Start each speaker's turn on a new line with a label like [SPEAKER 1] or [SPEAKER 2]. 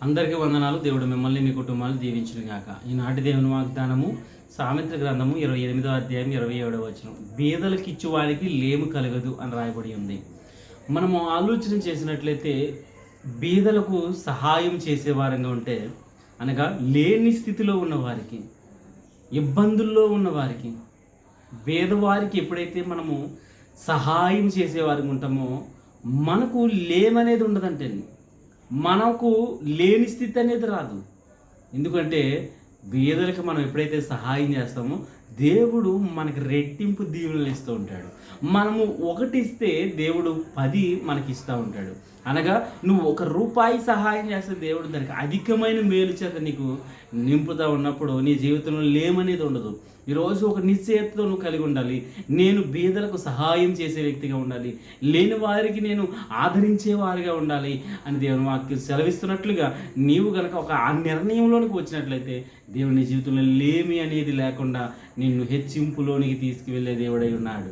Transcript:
[SPEAKER 1] అందరికీ వందనాలు. దేవుడు మిమ్మల్ని మీ కుటుంబాలు దీవించును గాక. ఈనాటి దేవుని వాగ్దానము సామెతల గ్రంథము 28వ అధ్యాయం 27వ వచనం. బీదలకిచ్చు వారికి లేము కలగదు అని రాయబడి ఉంది. మనము ఆలోచన చేసినట్లయితే బీదలకు సహాయం చేసేవారంగా ఉంటే, అనగా లేని స్థితిలో ఉన్నవారికి, ఇబ్బందుల్లో ఉన్నవారికి, పేదవారికి ఎప్పుడైతే మనము సహాయం చేసేవారికి ఉంటామో మనకు లేమనేది ఉండదంటే, మనకు లేని స్థితి అనేది రాదు. ఎందుకంటే బీదలకు మనం ఎప్పుడైతే సహాయం చేస్తామో దేవుడు మనకి రెట్టింపు దీవెనలు ఇస్తూ ఉంటాడు. మనము ఒకటి ఇస్తే దేవుడు 10 మనకి ఇస్తూ ఉంటాడు. అనగా నువ్వు ₹1 సహాయం చేస్తే దేవుడు దానికి అధికమైన మేలు చేత నీకు నింపుతూ ఉన్నప్పుడు నీ జీవితంలో లేమనేది ఉండదు. ఈరోజు ఒక నిశ్చయతతో నువ్వు కలిగి ఉండాలి. నేను బీదలకు సహాయం చేసే వ్యక్తిగా ఉండాలి, లేని వారికి నేను ఆదరించే వారిగా ఉండాలి అని దేవుని వాక్యం సెలవిస్తున్నట్లుగా నీవు కనుక ఒక ఆ నిర్ణయంలోనికి వచ్చినట్లయితే దేవుని జీవితంలో లేమి అనేది లేకుండా నిన్ను హెచ్చింపులోనికి తీసుకువెళ్ళే దేవుడై ఉన్నాడు.